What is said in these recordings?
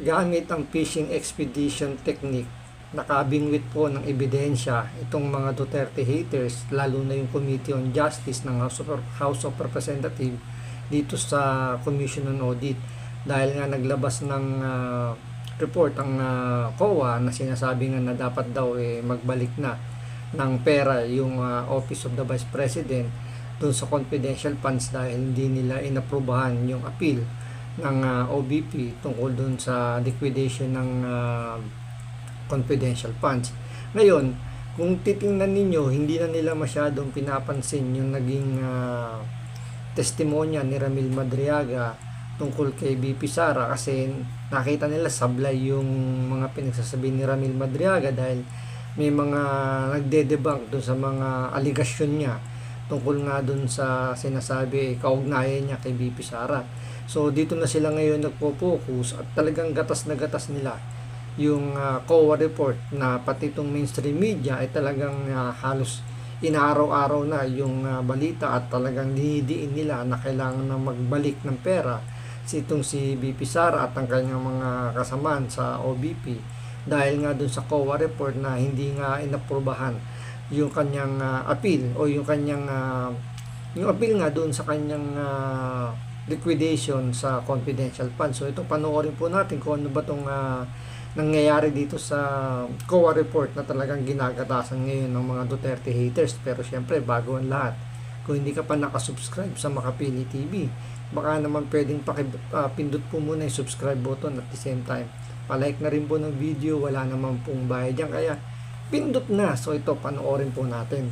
Gamit ang fishing expedition technique, nakabingwit po ng ebidensya itong mga Duterte haters, lalo na yung Committee on Justice ng House of Representatives dito sa Commission on Audit, dahil nga naglabas ng report ang COA na sinasabi nga na dapat daw magbalik na ng pera yung Office of the Vice President dun sa confidential funds dahil hindi nila inaprubahan yung appeal ng OVP tungkol dun sa liquidation ng confidential funds. Ngayon, kung titingnan ninyo, hindi na nila masyadong pinapansin yung naging testimonya ni Ramil Madriaga tungkol kay BP Sara, kasi nakita nila sablay yung mga pinagsasabi ni Ramil Madriaga dahil may mga nagde-debunk dun sa mga aligasyon niya tungkol nga dun sa sinasabi kaugnayan niya kay BP Sara. So dito na sila ngayon nagpo-focus at talagang gatas na gatas nila yung COA report na pati itong mainstream media ay talagang halos inaaraw-araw na yung balita at talagang dinidiin nila na kailangan na magbalik ng pera si BP Sara at ang kanyang mga kasamaan sa OVP dahil nga dun sa COA report na hindi nga inaprubahan yung kanyang appeal o yung kanyang yung appeal nga dun sa kanyang liquidation sa confidential funds. So ito panoorin po natin kung ano ba itong nangyayari dito sa COA report na talagang ginagatasan ngayon ng mga Duterte haters. Pero syempre bago ang lahat, kung hindi ka pa nakasubscribe sa Makapili TV, baka naman pwedeng pindot po muna yung subscribe button at the same time palike na rin po ng video, wala naman pong bayad yan, kaya pindot na. So ito panoorin po natin.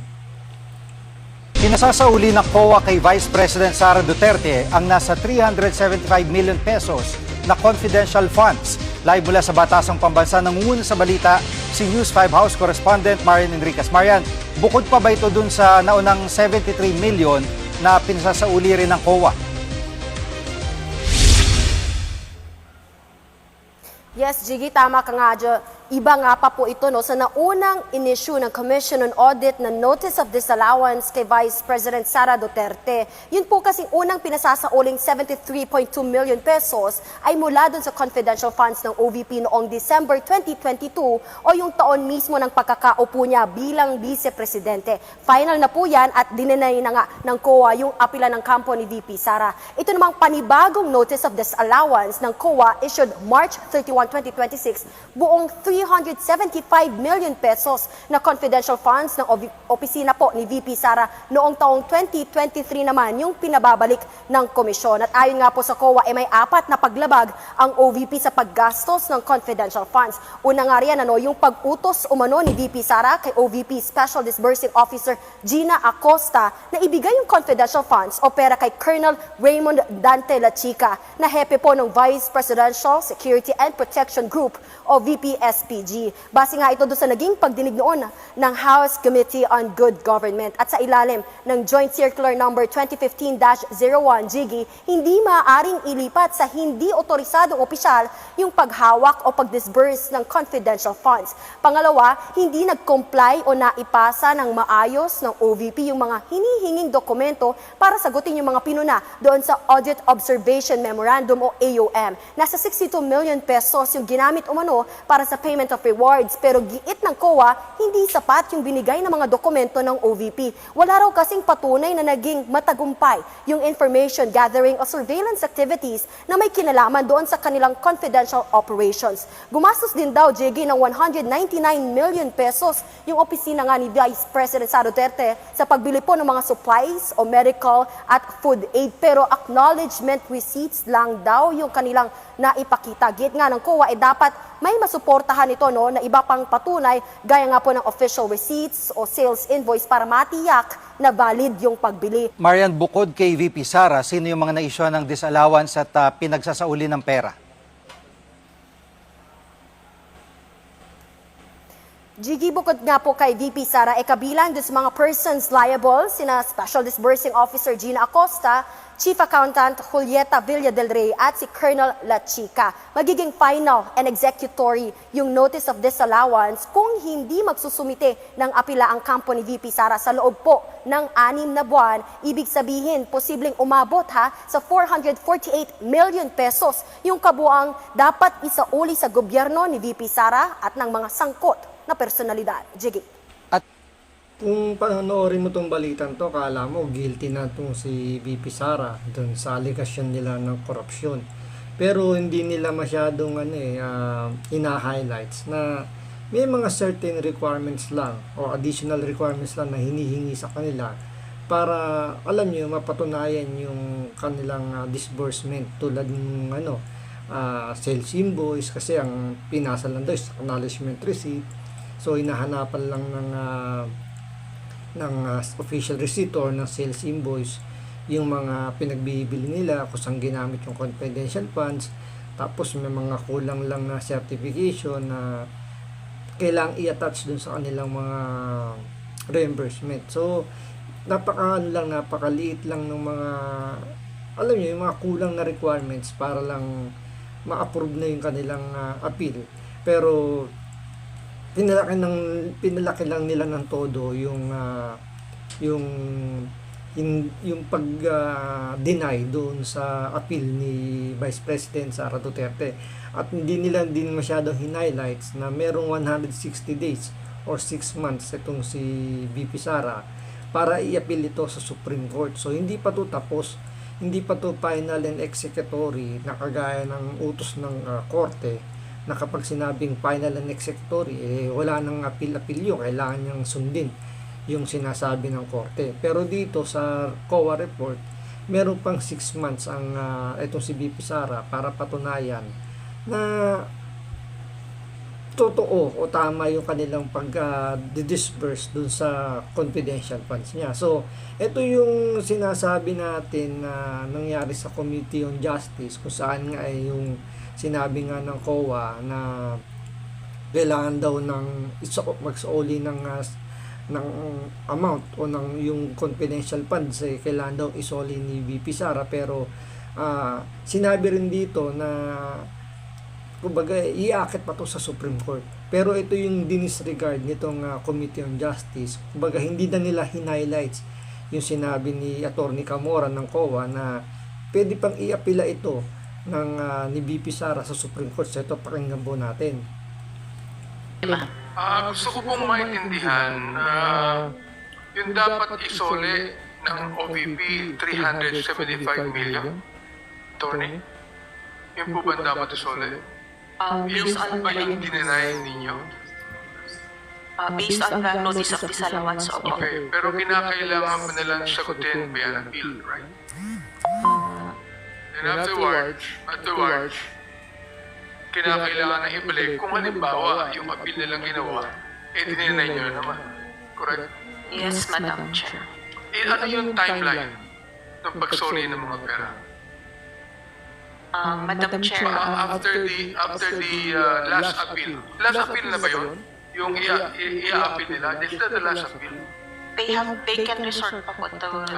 Pinasasauli ng COA kay Vice President Sara Duterte ang nasa 375 million pesos na confidential funds. Live mula sa Batasang Pambansa, nangunguna sa balita si News 5 House Correspondent Marian Enriquez. Marian, bukod pa ba ito dun sa naunang 73 million na pinasasauli rin ng COA? Yes, Jiggy, tama ka nga dyan. Iba nga pa po ito no, sa naunang inisyu ng Commission on Audit na Notice of Disallowance kay Vice President Sara Duterte. Yun po kasing unang pinasasauling 73.2 million pesos ay mula dun sa confidential funds ng OVP noong December 2022 o yung taon mismo ng pagkakaupo niya bilang Vice Presidente. Final na po yan at dinenay na nga ng COA yung apila ng kampo ni VP Sara. Ito namang panibagong Notice of Disallowance ng COA issued March 31, 2026, buong 375 million pesos na confidential funds ng opisina po ni VP Sara noong taong 2023 naman yung pinababalik ng komisyon. At ayon nga po sa COA, may 4 na paglabag ang OVP sa paggastos ng confidential funds. Una nga riyan yung pag-utos umano ni VP Sara kay OVP Special Disbursing Officer Gina Acosta na ibigay yung confidential funds o pera kay Colonel Raymond Dante La Chica na hepe po ng Vice Presidential Security and Protection Group o VPSPG. Base nga ito doon sa naging pagdinig noon ng House Committee on Good Government at sa ilalim ng Joint Circular Number 2015-01 GIGI, hindi maaaring ilipat sa hindi otorisadong opisyal yung paghawak o pag-disburse ng confidential funds. Pangalawa, hindi nag-comply o naipasa ng maayos ng OVP yung mga hinihinging dokumento para sagutin yung mga pinuna doon sa Audit Observation Memorandum o AOM. Nasa 62 million pesos yung ginamit umano para sa payment of rewards, pero giit ng COA, hindi sapat yung binigay ng mga dokumento ng OVP. Wala raw kasing patunay na naging matagumpay yung information gathering o surveillance activities na may kinalaman doon sa kanilang confidential operations. Gumastos din daw, JG, ng 199 million pesos yung opisina nga ni Vice President Sara Duterte sa pagbili po ng mga supplies o medical at food aid, pero acknowledgement receipts lang daw yung kanilang naipakita. Git nga ng COA, dapat may masuportahan ito na iba pang patunay gaya nga po ng official receipts o sales invoice para matiyak na valid yung pagbili. Marian, bukod kay VP Sara, sino yung mga na-issue ng disallowance at pinagsasauli ng pera? Jiggy, bukod nga po kay VP Sara, kabilang doon sa mga persons liable, sina Special Disbursing Officer Gina Acosta, Chief Accountant Julieta Villa del Rey at si Colonel La Chica. Magiging final and executory yung notice of disallowance kung hindi magsusumite ng apela ang kampo ni VP Sara sa loob po ng 6 na buwan. Ibig sabihin, posibleng umabot sa 448 million pesos yung kabuang dapat isauli sa gobyerno ni VP Sara at ng mga sangkot na personalidad. Jiggy. Kung panonoorin mo tong balitan to, kala mo guilty na tong si VP Sara dun sa allegation nila ng korupsyon. Pero hindi nila masyadong ina-highlights na may mga certain requirements lang o additional requirements lang na hinihingi sa kanila para alam niyo mapatunayan yung kanilang disbursement tulad ng sales invoice, kasi ang pinasa lang daw is acknowledgement receipt. So hinahanapan lang ng official receipt or ng sales invoice yung mga pinagbibili nila, kung saan ginamit yung confidential funds. Tapos may mga kulang lang na certification na kailangang i-attach dun sa kanilang mga reimbursement. So napakaliit lang ng mga, alam niyo, yung mga kulang na requirements para lang ma-approve na yung kanilang appeal. Pero pinalaki lang nila ng todo yung pag deny doon sa appeal ni Vice President Sara Duterte, at hindi nila din masyadong highlights na merong 160 days or 6 months itong si VP Sara para i-appeal ito sa Supreme Court. So hindi pa to tapos, hindi pa to final and executory na kagaya ng utos ng korte na kapag sinabing final and executory, wala nang appeal yun, kailangan niyang sundin yung sinasabi ng korte. Pero dito sa COA report, meron pang 6 months ang itong si VP Sara para patunayan na totoo o tama yung kanilang pag-disburse dun sa confidential funds niya. So, ito yung sinasabi natin na nangyari sa Committee on Justice, kung saan nga ay yung sinabi nga ng COA na kailangan daw ng magsauli ng amount o ng yung confidential funds, kailangan daw isoli ni VP Sara. Pero sinabi rin dito na kumbaga iakit pa to sa Supreme Court. Pero ito yung dinisregard nitong Committee on Justice. Kumbaga hindi na nila highlights yung sinabi ni Attorney Camora ng COA na pwede pang iapila ito ni VP Sara sa Supreme Court. So ito, pakinggan po natin. Gusto ko pong maintindihan na yung dapat isole ng OVP 375 million, Attorney? Yun po ba dapat isole? Yung saan ba yung dinenay ninyo? Based on the notice of disallowance. Okay, pero kinakailangan mo nilang sagutin via appeal, right? And afterwards, kinakailangan na ibalik. Kung halimbawa, yung appeal nilang ginawa, dininay nyo naman. Correct? Yes, Madam Chair. Ano yung timeline ng pagsoli ng mga pera? Madam Chair, After the last appeal. Last appeal na ba yun? Yung i-appeal nila? Is that the last appeal? they can resort pa po to,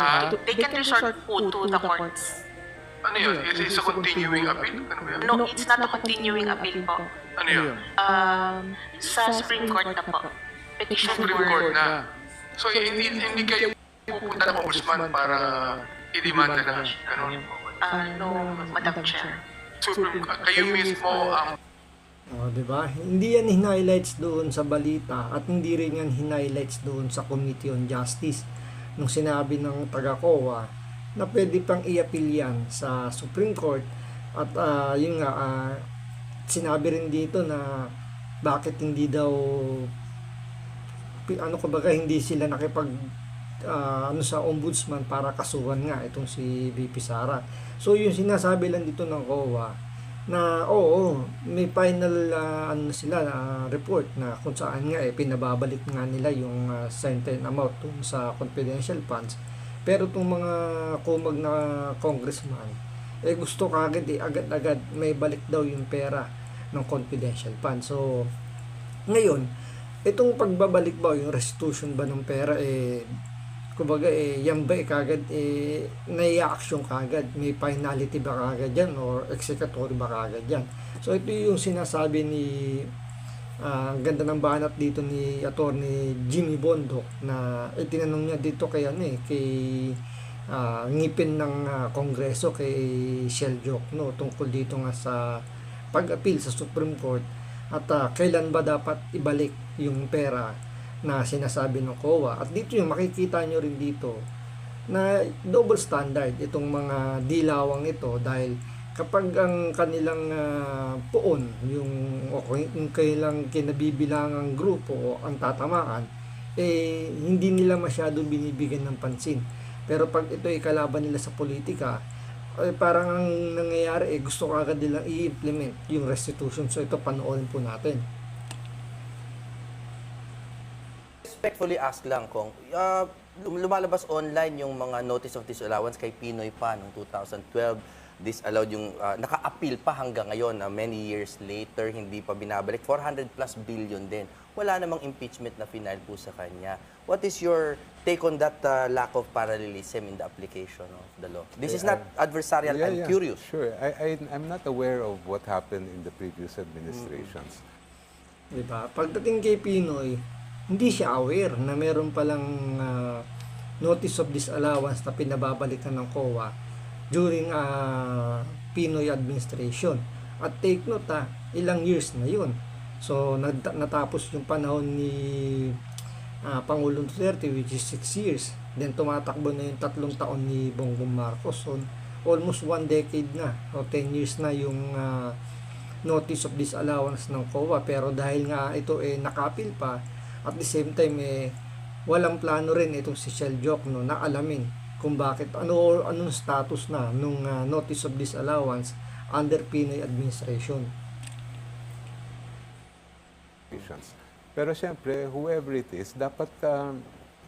they can resort po to the courts. Ano yun? It's a continuing appeal? Ano ba yun? No, it's not a continuing appeal po. Ano yun? Sa Supreme Court na po. Petition Supreme for... Court na. So, hindi kayo pupunta ng ombudsman para i-demand na ganun. no, Madam Chair. Kayo mismo ang Diba? Hindi yan highlights doon sa balita at hindi rin yan highlights doon sa Committee on Justice nung sinabi ng taga-COA na pwede pang i-appeal yan sa Supreme Court. At yun nga, sinabi rin dito na bakit hindi daw hindi sila nakipag sa ombudsman para kasuhan nga itong si VP Sara. So yung sinasabi lang dito ng COA na may final report na kung saan nga pinababalik nga nila yung certain amount dun sa confidential funds. Pero itong mga kumag na congressman gusto kagad agad-agad may balik daw yung pera ng confidential fund. So ngayon itong pagbabalik ba, yung restitution ba ng pera kumbaga yan ba kagad nai-action kagad, may finality ba kagad yan or executory ba kagad yan. So ito yung sinasabi ni ang ganda ng banat dito ni Attorney Jimmy Bondoc na tinanong niya dito kay kay ngipin ng Kongreso, kay Shell Jokno, tungkol dito nga sa pag-appeal sa Supreme Court at kailan ba dapat ibalik yung pera na sinasabi ng COA. At dito yung makikita nyo rin dito na double standard itong mga dilawang ito, dahil kapag ang kanilang poon, yung kailang kinabibilangang grupo o ang tatamaan, hindi nila masyadong binibigyan ng pansin. Pero pag ito ay kalaban nila sa politika, parang ang nangyayari gusto agad nilang i-implement yung restitution. So ito panoorin po natin. Respectfully ask lang kung lumalabas online yung mga notice of disallowance kay Pinoy pa noong 2012, disallowed yung naka-appeal pa hanggang ngayon na many years later hindi pa binabalik, 400 plus billion din. Wala namang impeachment na final po sa kanya. What is your take on that lack of parallelism in the application of the law? This is not adversarial. I'm curious. Sure. I'm not aware of what happened in the previous administrations. Diba? Pagdating kay Pinoy, hindi siya aware na meron palang notice of disallowance na pinababalikan ng COA during Pinoy administration. At take note, ilang years na yun. So, natapos yung panahon ni Pangulong Duterte, which is 6 years. Then, tumatakbo na yung 3 taon ni Bongbong Marcos. So, almost 1 decade na, o 10 years na yung notice of disallowance ng COA. Pero dahil nga ito nakapil pa, at the same time, walang plano rin itong si Shell Jokno na alamin kung bakit, anong status na nung notice of disallowance under Pinoy administration. Pero siyempre, whoever it is, dapat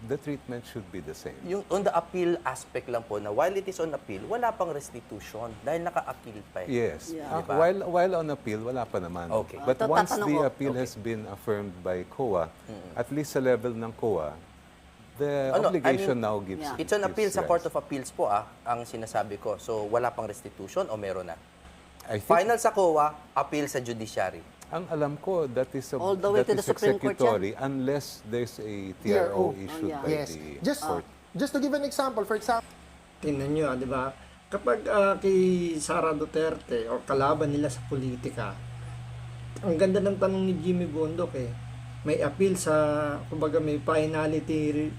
the treatment should be the same. Yung on the appeal aspect lang po, na while it is on appeal, wala pang restitution dahil naka-appeal pa Yes. Diba? While on appeal, wala pa naman. Okay. But once tatanong the ko. appeal has been affirmed by COA, at least sa level ng COA, the obligation now gives It's on appeal gives sa Court rise. of Appeals po ang sinasabi ko. So wala pang restitution o meron na? I think, Final sa COA, appeal sa judiciary. ang alam ko, that is All the way that to the is Supreme Court executory unless there's a TRO issued by Yes. the court. Just to give an example, for example, Tingnan nyo, di ba? Kapag kay Sara Duterte o kalaban nila sa politika, ang ganda ng tanong ni Jimmy Bondoc may appeal sa, kumbaga may finality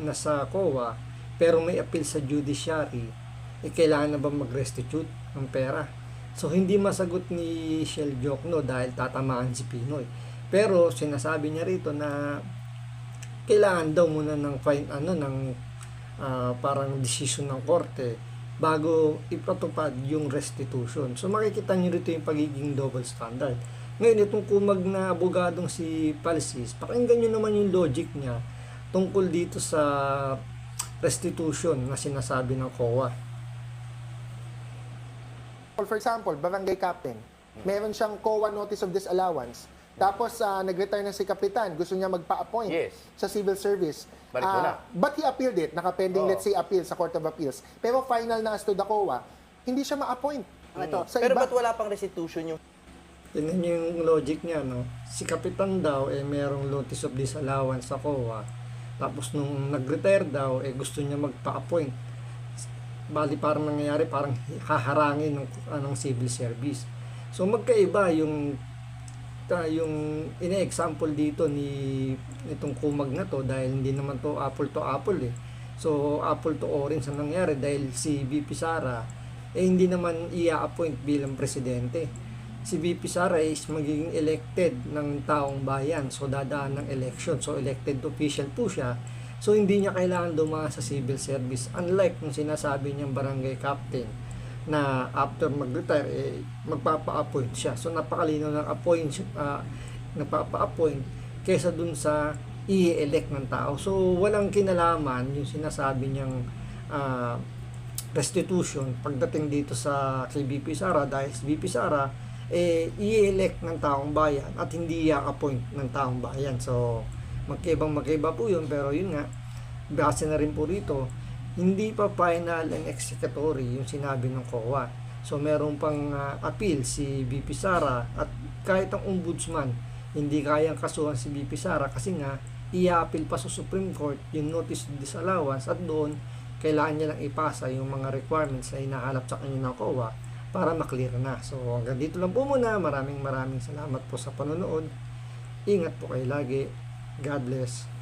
na sa COA, pero may appeal sa judiciary, kailangan na ba mag-restitute ng pera? So hindi masagot ni Shell Jokno dahil tatamaan si Pinoy. Pero sinasabi niya rito na kailangan daw muna ng parang decision ng korte bago ipatupad yung restitution. So makikita niyo rito yung pagiging double standard. Ngayon itong kumag na abogadong si Palsis, pakinggan niyo naman yung logic niya tungkol dito sa restitution na sinasabi ng COA. barangay captain, meron siyang COA notice of disallowance. Tapos nag-retire na si kapitan, gusto niya magpa-appoint Yes. sa civil service. Balik mo na. But he appealed it, nakapending let's say appeal sa Court of Appeals. Pero final na as to the COA, hindi siya ma-appoint. Sa Pero iba, ba't wala pang restitution yung Tingnan niyo yung logic niya, no? Si kapitan daw, merong notice of disallowance sa COA. Tapos nung nag-retire daw, gusto niya magpa-appoint. Bali parang nangyayari, parang haharangin ng civil service. So magkaiba yung ine-example dito ni itong kumag na to, dahil hindi naman to apple. So apple to orange ang nangyari, dahil si VP Sara hindi naman i-appoint bilang presidente. Si VP Sara is magiging elected ng taong bayan, so dadaan ng election, so elected official po siya. So hindi niya kailangan dumaan sa civil service, unlike nung sinasabi niyang barangay captain na after mag-retire magpapa-appoint siya. So napakalino ng nagpapa-appoint kaysa dun sa i-elect ng tao. So walang kinalaman yung sinasabi niyang restitution pagdating dito sa kay VP Sara, dahil si VP Sara i-elect ng taong bayan at hindi i-appoint ng taong bayan. So magkaiba po yun, pero yun nga, base na rin po rito, hindi pa final and executory yung sinabi ng COA. So meron pang appeal si BP Sara, at kahit ang ombudsman hindi kayang kasuhan si BP Sara kasi nga i-appeal pa sa Supreme Court yung notice of disallowance, at doon kailangan niya lang ipasa yung mga requirements na hinahanap sa kanya ng COA para maklear na. So hanggang dito lang po muna. Maraming salamat po sa panonood. Ingat po kayo lagi. God bless.